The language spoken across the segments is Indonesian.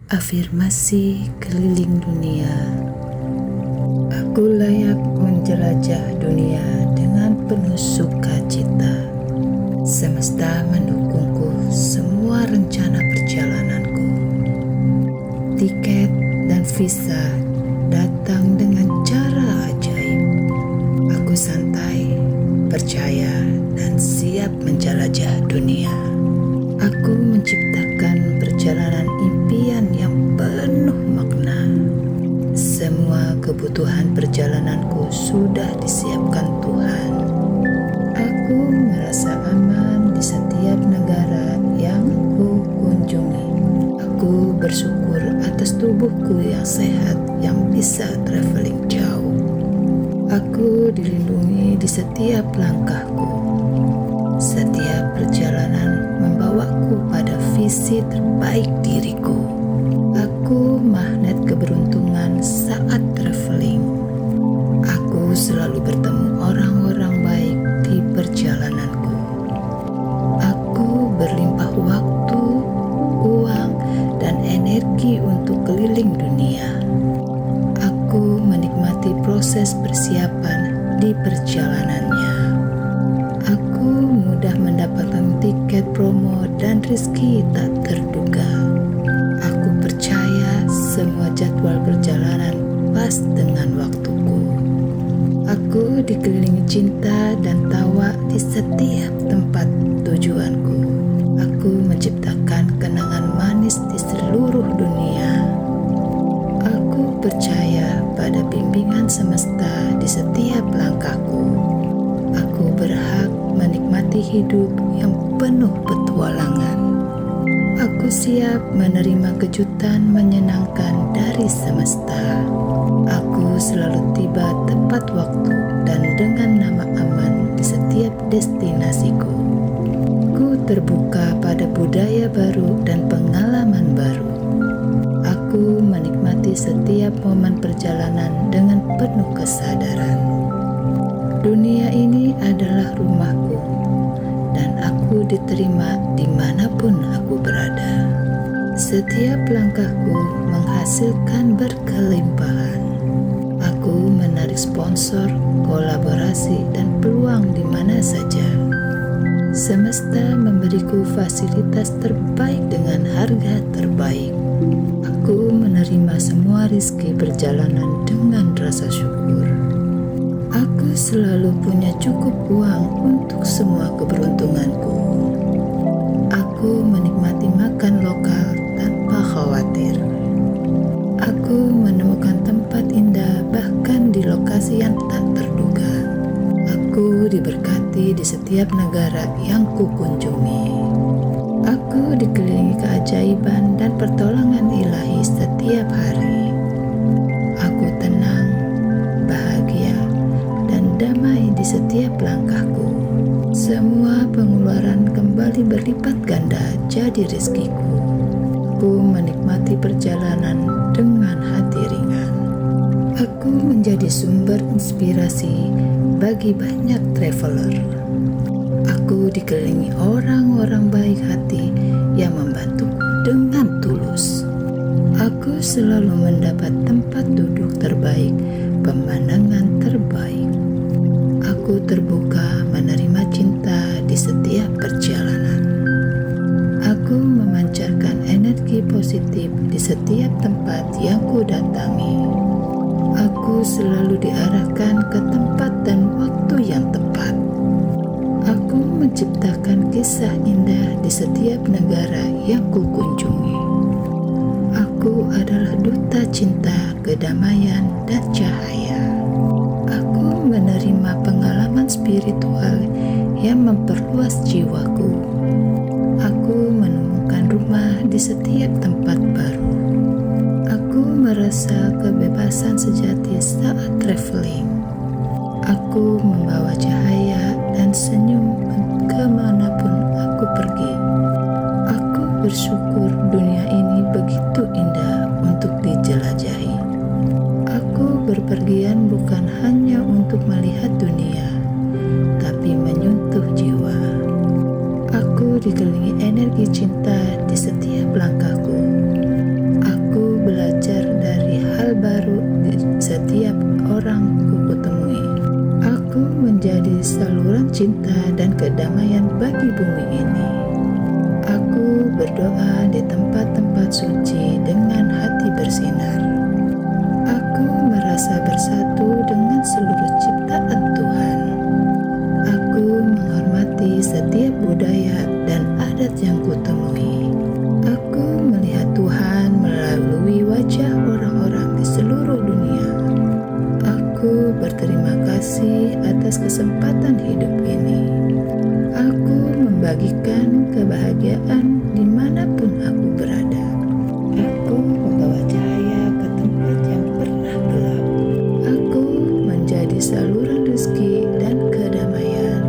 Afirmasi keliling dunia. Aku layak menjelajah dunia dengan penuh sukacita. Semesta mendukungku semua rencana perjalananku. Tiket dan visa datang dengan cara ajaib. Aku santai, percaya, dan siap menjelajah dunia. Aku menciptakan perjalanan impian yang penuh makna. Semua kebutuhan perjalananku sudah disiapkan Tuhan. Aku merasa aman di setiap negara yang aku kunjungi. Aku bersyukur atas tubuhku yang sehat yang bisa traveling jauh. Aku dilindungi di setiap langkahku. Setiap perjalanan membawaku pada visi terbaik diriku. Aku magnet keberuntungan saat traveling. Aku selalu bertemu orang-orang baik di perjalananku. Aku berlimpah waktu, uang, dan energi untuk keliling dunia. Aku menikmati proses persiapan di perjalanannya. Aku mudah mendapatkan tiket promo dan rezeki tak terduga. Aku percaya semua jadwal perjalanan pas dengan waktuku. Aku dikelilingi cinta dan tawa di setiap tempat tujuanku. Aku menciptakan kenangan manis di seluruh dunia. Aku percaya pada bimbingan semesta di setiap langkahku. Aku berhak menikmati hidup yang penuh petualangan. Aku siap menerima kejutan menyenangkan dari semesta. Aku selalu tiba tepat waktu dan dengan nama aman di setiap destinasiku. Aku terbuka pada budaya baru dan pengalaman baru. Aku menikmati setiap momen perjalanan dengan penuh kesadaran. Dunia ini adalah rumahku, dan aku diterima dimanapun aku berada. Setiap langkahku menghasilkan berkelimpahan. Aku menarik sponsor, kolaborasi, dan peluang di mana saja. Semesta memberiku fasilitas terbaik dengan harga terbaik. Aku menerima semua rezeki perjalanan dengan rasa syukur. Aku selalu punya cukup uang untuk semua keberuntunganku. Aku menikmati makan lokal tanpa khawatir. Aku menemukan tempat indah bahkan di lokasi yang tak terduga. Aku diberkati di setiap negara yang kukunjungi. Aku dikelilingi keajaiban dan pertolongan ilahi setiap hari. Aku tenang, bahagia, dan damai di setiap langkahku. Semua pengeluaran kembali berlipat ganda jadi rezekiku. Aku menikmati perjalanan dengan hati ringan. Aku menjadi sumber inspirasi bagi banyak traveler. Aku dikelilingi orang-orang baik hati yang membantuku dengan tulus. Aku selalu mendapat tempat duduk terbaik, pemandangan terbaik. Aku terbuka menerima cinta di setiap perjalanan. Aku memancarkan energi positif di setiap tempat yang ku datangi. Aku selalu diarahkan ke tempat dan waktu yang tepat. Aku menciptakan kisah indah di setiap negara yang ku kunjungi. Aku adalah duta cinta, kedamaian, dan cahaya. Aku menerima pengalaman spiritual yang memperluas jiwaku. Aku menemukan rumah di setiap tempat baru. Aku merasa kebebasan sejati saat traveling. Aku membawa cahaya dan senyum kemanapun aku pergi. Aku bersyukur dunia ini begitu indah untuk dijelajahi. Aku berpergian bukan hanya untuk melihat dunia, tapi menyentuh jiwa. Aku dikelilingi energi cinta di setiap langkahku. Aku setiap orang ku temui. Aku menjadi saluran cinta dan kedamaian bagi bumi ini. Aku berdoa di tempat-tempat suci dengan hati bersinar. Aku merasa bersatu dengan seluruh ciptaan Tuhan. Aku menghormati setiap budaya dan adat yang kutemui. Aku melihat Tuhan melalui wajah orang-orang di seluruh dunia. Aku berterima kasih atas kesempatan hidup ini. Aku membagikan kebahagiaan dimanapun aku berada. Aku membawa cahaya ke tempat yang pernah gelap. Aku menjadi saluran rezeki dan kedamaian.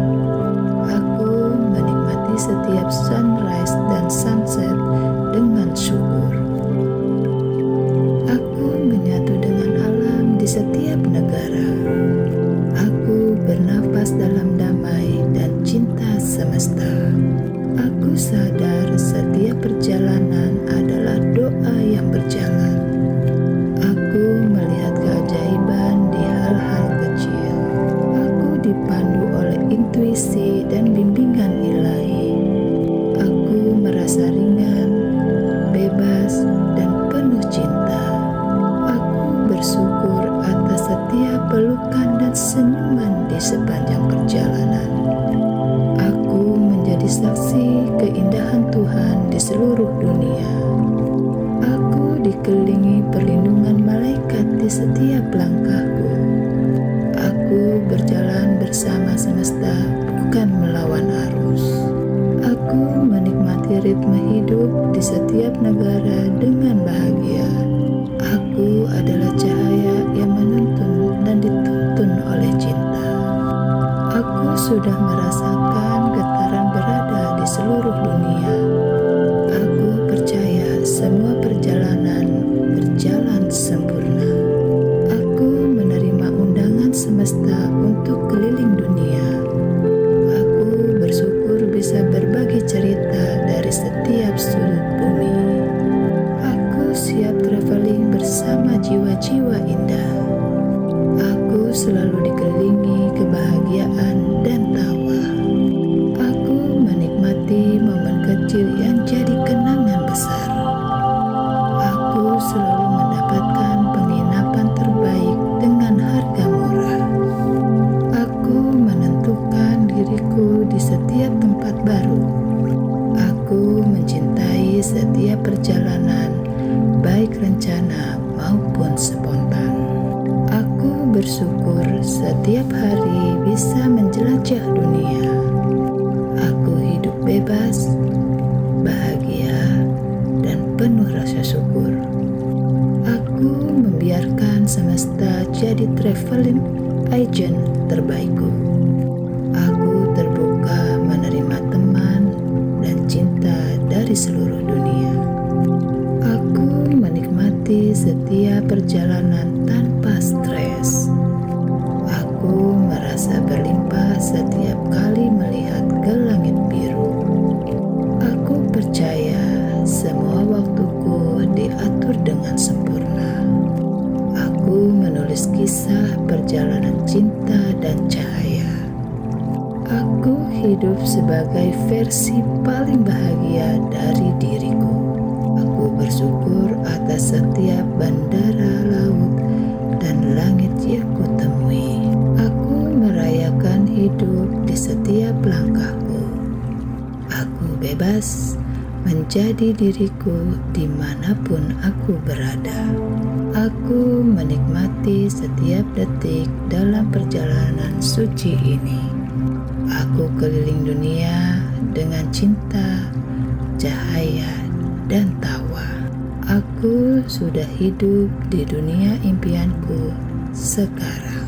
Aku menikmati setiap sunrise dan sunset dengan syukur. Aku menyatu dengan alam di setiap negara. Aku bernafas dalam damai dan cinta semesta. Aku sadar setiap perjalanan adalah doa yang berjalan. Aku melihat keajaiban di hal-hal kecil. Aku dipandu oleh intuisi dan bimbingan ilahi. Aku merasa ringan, bebas, dan penuh cinta. Aku bersyukur atas setiap pelukan dan senyuman di sepanjang perjalanan. Aku menjadi saksi keindahan Tuhan di seluruh dunia. Aku dikelilingi perlindungan malaikat di setiap langkahku. Aku berjalan bersama semesta, bukan melawan arus. Aku menikmati ritme hidup di setiap negara dengan bahagia. Aku adalah cahaya yang menuntun dan dituntun oleh cinta. Aku sudah merasakan getaran berada di seluruh dunia. Aku percaya semua perjalanan berjalan sempurna. Aku menerima undangan semesta untuk keliling dunia. Aku bersyukur bisa berbagi cerita dari setiap sudut bumi. Aku siap traveling bersama jiwa-jiwa indah. Aku selalu dikelilingi kebahagiaan dan tawa. Aku menikmati momen kecil yang jadi kenangan besar. Aku selalu mendapatkan penginapan terbaik dengan harga murah. Aku menentukan diriku di setiap tempat baru. Aku mencintai setiap perjalanan, baik rencana maupun spontan. Aku bersyukur setiap hari bisa menjelajah dunia. Aku hidup bebas, bahagia, dan penuh rasa syukur. Aku membiarkan semesta jadi traveling agent terbaikku. Aku terbuka menerima teman dan cinta dari seluruh dunia. Aku menikmati setiap perjalanan tanpa stres. Aku merasa berlimpah setiap kali melihat ke langit biru. Aku percaya semua waktuku diatur dengan sempurna. Aku menulis kisah perjalanan cinta dan cahaya. Aku hidup sebagai versi paling bahagia dari diriku. Aku bersyukur atas setiap bandara laut dan langit yang kutemui. Aku merayakan hidup di setiap langkahku. Aku bebas menjadi diriku dimanapun aku berada. Aku menikmati setiap detik dalam perjalanan suci ini. Aku keliling dunia dengan cinta, cahaya, dan tawa. Aku sudah hidup di dunia impianku sekarang.